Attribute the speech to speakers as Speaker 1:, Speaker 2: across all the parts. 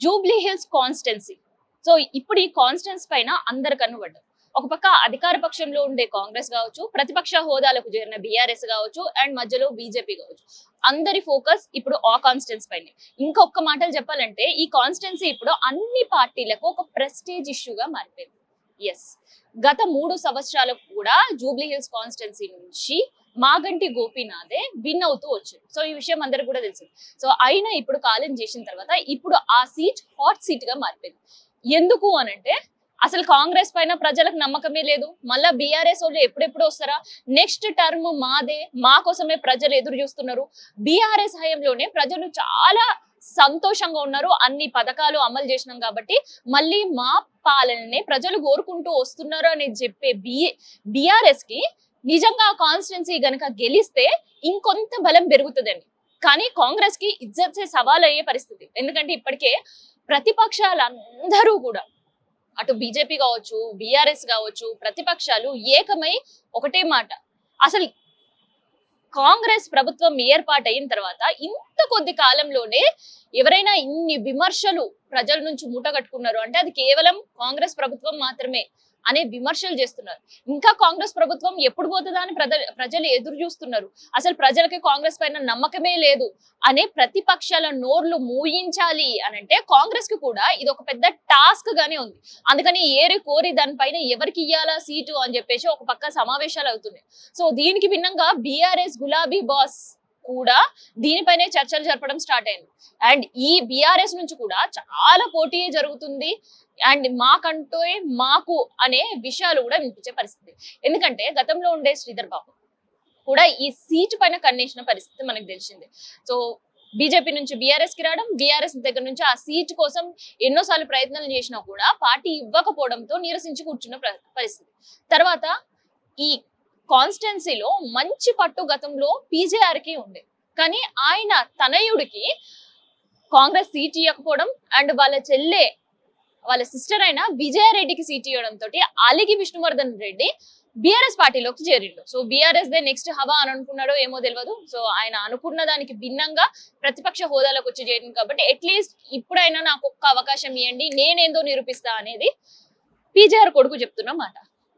Speaker 1: Jubilee hills constituency. So ఇప్పుడు ఈ constants పైన అందరు కన్నుబడ్డారు. ఒక పక్క అధికార పక్షంలో ఉండే కాంగ్రెస్ కావచ్చు, ప్రతిపక్ష హోదాలకు చేరిన బీఆర్ఎస్ కావచ్చు, అండ్ మధ్యలో బీజేపీ కావచ్చు. అందరి ఫోకస్ ఇప్పుడు ఆ కాన్స్టెన్స్ పైన. ఇంకొక మాటలు చెప్పాలంటే ఈ కాన్స్టెన్సీ ఇప్పుడు అన్ని పార్టీలకు ఒక ప్రెస్టేజ్ ఇష్యూగా మారిపోయింది. ఎస్, గత 3 సంవత్సరాలకు కూడా జూబ్లీ హిల్స్ కాన్స్టెన్సీ నుంచి మాగంటి గోపీనాథే విన్ అవుతూ వచ్చింది. సో ఈ విషయం అందరికి కూడా తెలిసింది. సో అయినా ఇప్పుడు కాలం చేసిన తర్వాత ఇప్పుడు ఆ సీట్ హాట్ సీట్ గా మారిపోయింది. ఎందుకు అనంటే అసలు కాంగ్రెస్ పైన ప్రజలకు నమ్మకమే లేదు. మళ్ళా బీఆర్ఎస్ వాళ్ళు ఎప్పుడెప్పుడు వస్తారా, నెక్స్ట్ టర్మ్ మాదే, మా కోసమే ప్రజలు ఎదురు చూస్తున్నారు. బీఆర్ఎస్ హయాంలోనే ప్రజలు చాలా సంతోషంగా ఉన్నారు, అన్ని పథకాలు అమలు చేసినాం కాబట్టి మళ్ళీ మా పాలననే ప్రజలు కోరుకుంటూ వస్తున్నారు అని చెప్పే బీఆర్ఎస్ కి నిజంగా ఆ కాన్స్టిట్యున్సీ గనక గెలిస్తే ఇంకొంత బలం పెరుగుతుందని. కానీ కాంగ్రెస్ కి ఇజ్జత్ సవాల్ అయ్యే పరిస్థితి. ఎందుకంటే ఇప్పటికే ప్రతిపక్షాలందరూ కూడా అటు బీజేపీ కావచ్చు, బీఆర్ఎస్ కావచ్చు, ప్రతిపక్షాలు ఏకమై ఒకటే మాట, అసలు కాంగ్రెస్ ప్రభుత్వం ఏర్పాటైన తర్వాత ఇంత కొద్ది కాలంలోనే ఎవరైనా ఇన్ని విమర్శలు ప్రజల నుంచి మూటగట్టుకున్నారు అంటే అది కేవలం కాంగ్రెస్ ప్రభుత్వం మాత్రమే అనే విమర్శలు చేస్తున్నారు. ఇంకా కాంగ్రెస్ ప్రభుత్వం ఎప్పుడు పోతుందా అని ప్రజలు ఎదురు చూస్తున్నారు. అసలు ప్రజలకి కాంగ్రెస్ పైన నమ్మకమే లేదు అనే ప్రతిపక్షాల నోర్లు మూయించాలి అనంటే కాంగ్రెస్ కి కూడా ఇది ఒక పెద్ద టాస్క్ గానే ఉంది. అందుకని ఏరి కోరి దానిపైన ఎవరికి ఇయ్యాలా సీటు అని చెప్పేసి ఒక పక్క సమావేశాలు అవుతున్నాయి. సో దీనికి భిన్నంగా బీఆర్ఎస్ గులాబీ బాస్ కూడా దీనిపైనే చర్చలు జరపడం స్టార్ట్ అయింది. అండ్ ఈ బీఆర్ఎస్ నుంచి కూడా చాలా పోటీ జరుగుతుంది. అండ్ మాకంటూ మాకు అనే విషయాలు కూడా వినిపించే పరిస్థితి. ఎందుకంటే గతంలో ఉండే శ్రీధర్ బాబు కూడా ఈ సీటు పైన కన్నేసిన పరిస్థితి మనకు తెలిసింది. సో బీజేపీ నుంచి బీఆర్ఎస్ కి రావడం, బీఆర్ఎస్ దగ్గర నుంచి ఆ సీటు కోసం ఎన్నోసార్లు ప్రయత్నాలు చేసినా కూడా పార్టీ ఇవ్వకపోవడంతో నీరసించి కూర్చున్న పరిస్థితి. తర్వాత ఈ కాన్స్టిట్యున్సీలో మంచి పట్టు గతంలో పీజేఆర్ కి ఉండే, కానీ ఆయన తనయుడికి కాంగ్రెస్ సీట్ ఇవ్వకపోవడం అండ్ వాళ్ళ సిస్టర్ అయిన విజయారెడ్డికి సీట్ ఇవ్వడంతో అలిగి విష్ణువర్ధన్ రెడ్డి బీఆర్ఎస్ పార్టీలోకి చేరిండు. సో బీఆర్ఎస్ దే నెక్స్ట్ హవా అని అనుకున్నాడో ఏమో తెలియదు. సో ఆయన అనుకున్న దానికి భిన్నంగా ప్రతిపక్ష హోదాలోకి వచ్చి చేరింది కాబట్టి అట్లీస్ట్ ఇప్పుడైనా నాకు ఒక్క అవకాశం ఇవ్వండి, నేనేందో నిరూపిస్తా అనేది పీజేఆర్ కొడుకు చెప్తున్న మాట.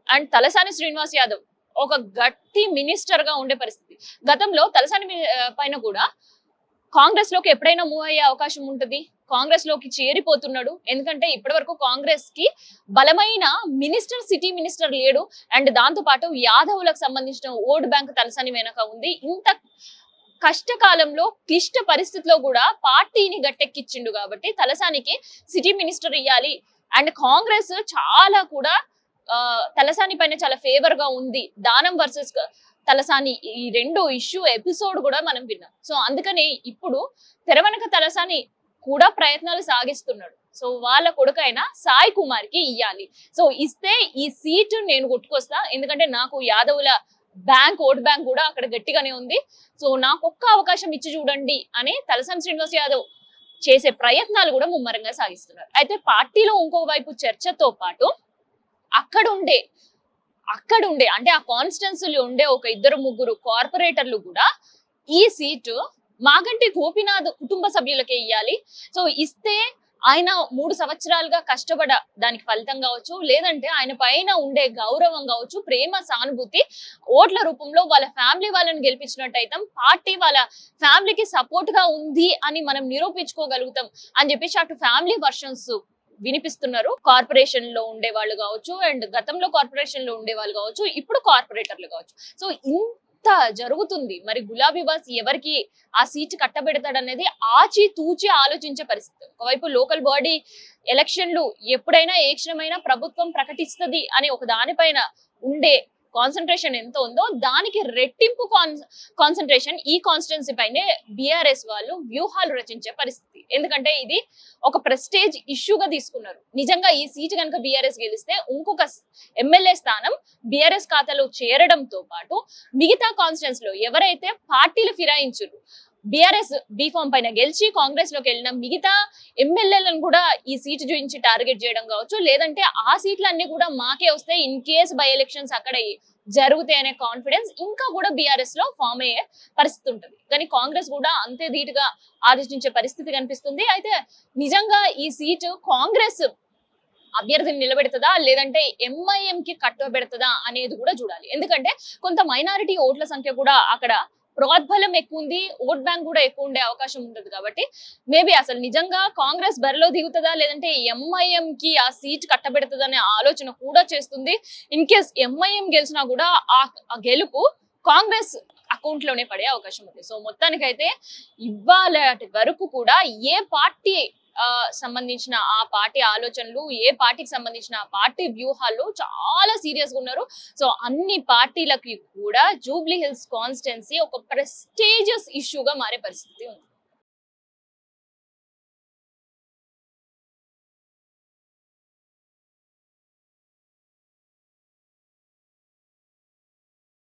Speaker 1: అండ్ తలసాని శ్రీనివాస్ యాదవ్ ఒక గట్టి మినిస్టర్ గా ఉండే పరిస్థితి. గతంలో తలసాని పైన కూడా కాంగ్రెస్ లోకి ఎప్పుడైనా మూవ్ అయ్యే అవకాశం ఉంటుంది, కాంగ్రెస్ లోకి చేరిపోతున్నాడు. ఎందుకంటే ఇప్పటి వరకు కాంగ్రెస్ కి బలమైన సిటీ మినిస్టర్ లేడు. అండ్ దాంతో పాటు యాదవులకు సంబంధించిన ఓట్ బ్యాంక్ తలసాని వెనక ఉంది. ఇంత కష్టకాలంలో క్లిష్ట పరిస్థితిలో కూడా పార్టీని గట్టెక్కిచ్చిండు కాబట్టి తలసానికి సిటీ మినిస్టర్ ఇవ్వాలి. అండ్ కాంగ్రెస్ చాలా కూడా తలసాని పైన చాలా ఫేవర్ గా ఉంది. దానం వర్సెస్ తలసాని ఈ 2 ఇష్యూ ఎపిసోడ్ కూడా మనం విన్నాం. సో అందుకని ఇప్పుడు తెరవెనక తలసాని కూడా ప్రయత్నాలు సాగిస్తున్నాడు. సో వాళ్ళ కొడుకైన సాయి కుమార్ కి ఇయ్యాలి. సో ఇస్తే ఈ సీటు నేను కొట్టుకొస్తా, ఎందుకంటే నాకు యాదవుల ఓట్ బ్యాంక్ కూడా అక్కడ గట్టిగానే ఉంది. సో నాకు ఒక్క అవకాశం ఇచ్చి చూడండి అని తలసాని శ్రీనివాస్ యాదవ్ చేసే ప్రయత్నాలు కూడా ముమ్మరంగా సాగిస్తున్నారు. అయితే పార్టీలో ఇంకోవైపు చర్చతో పాటు అక్కడుండే అంటే ఆ కాన్స్టిట్యున్సీలో ఉండే ఒక 2-3 కార్పొరేటర్లు కూడా ఈ సీటు మాగంటి గోపీనాథ్ కుటుంబ సభ్యులకే ఇయ్యాలి. సో ఇస్తే ఆయన 3 సంవత్సరాలుగా కష్టపడ దానికి ఫలితం కావచ్చు, లేదంటే ఆయన పైన ఉండే గౌరవం కావచ్చు, ప్రేమ సానుభూతి ఓట్ల రూపంలో వాళ్ళ ఫ్యామిలీ వాళ్ళని గెలిపించినట్టయితే పార్టీ వాళ్ళ ఫ్యామిలీకి సపోర్ట్ గా ఉంది అని మనం నిరూపించుకోగలుగుతాం అని చెప్పేసి అటు ఫ్యామిలీ వర్షన్స్ వినిపిస్తున్నారు. కార్పొరేషన్ లో ఉండే వాళ్ళు కావచ్చు, అండ్ గతంలో కార్పొరేషన్ లో ఉండే వాళ్ళు కావచ్చు, ఇప్పుడు కార్పొరేటర్లు కావచ్చు. సో ఇంత జరుగుతుంది. మరి గులాబీ బాస్ ఎవరికి ఆ సీట్ కట్టబెడతాడనేది ఆచి తూచి ఆలోచించే పరిస్థితి. ఒకవైపు లోకల్ బాడీ ఎలక్షన్లు ఎప్పుడైనా ఏ క్షణమైనా ప్రభుత్వం ప్రకటిస్తుంది అని ఒక దానిపైన ఉండే కాన్సన్ట్రేషన్ ఎంత ఉందో దానికి రెట్టింపు కాన్సన్ట్రేషన్ ఈ కాన్స్టిట్యున్సీ పైనే బీఆర్ఎస్ వాళ్ళు వ్యూహాలు రచించే పరిస్థితి. ఎందుకంటే ఇది ఒక ప్రెస్టేజ్ ఇష్యూగా తీసుకున్నారు. నిజంగా ఈ సీటు కనుక బీఆర్ఎస్ గెలిస్తే ఇంకొక ఎమ్మెల్యే స్థానం బీఆర్ఎస్ ఖాతాలో చేరడంతో పాటు మిగతా కాన్స్టిట్యున్సీలో ఎవరైతే పార్టీలు ఫిరాయించారు బీఆర్ఎస్ బీఫామ్ పైన గెలిచి కాంగ్రెస్ లోకి వెళ్ళిన మిగతా ఎమ్మెల్యేలను కూడా ఈ సీటు చూపించి టార్గెట్ చేయడం కావచ్చు, లేదంటే ఆ సీట్లన్నీ కూడా మాకే వస్తాయి ఇన్ కేస్ బై ఎలక్షన్స్ అక్కడ జరుగుతాయి అనే కాన్ఫిడెన్స్ ఇంకా కూడా బీఆర్ఎస్ లో ఫామ్ అయ్యే పరిస్థితి ఉంటుంది. కానీ కాంగ్రెస్ కూడా అంతే ధీటుగా ఆలోచించే పరిస్థితి కనిపిస్తుంది. అయితే నిజంగా ఈ సీటు కాంగ్రెస్ అభ్యర్థిని నిలబెడుతుందా లేదంటే ఎంఐఎం కి కట్టబెడుతుందా అనేది కూడా చూడాలి. ఎందుకంటే కొంత మైనారిటీ ఓట్ల సంఖ్య కూడా అక్కడ ప్రోద్బలం ఎక్కువ ఉంది, ఓట్ బ్యాంక్ కూడా ఎక్కువ ఉండే అవకాశం ఉంటుంది. కాబట్టి మేబీ అసలు నిజంగా కాంగ్రెస్ బరిలో దిగుతుందా లేదంటే ఎంఐఎం కి ఆ సీట్ కట్టబెడుతుందా అనే ఆలోచన కూడా చేస్తుంది. ఇన్ కేస్ ఎంఐఎం గెలిచినా కూడా ఆ గెలుపు కాంగ్రెస్ అకౌంట్ లోనే పడే అవకాశం ఉంది. సో మొత్తానికైతే ఇవాళ వరకు కూడా ఏ పార్టీ సంబంధించిన ఆ పార్టీ ఆలోచనలు, ఏ పార్టీకి సంబంధించిన ఆ పార్టీ వ్యూహాలు చాలా సీరియస్ గా ఉన్నారు. సో అన్ని పార్టీలకి కూడా జూబ్లీ హిల్స్ కాన్స్టిట్యున్సీ ఒక ప్రెస్టీజియస్ ఇష్యూగా మారే పరిస్థితి ఉంది.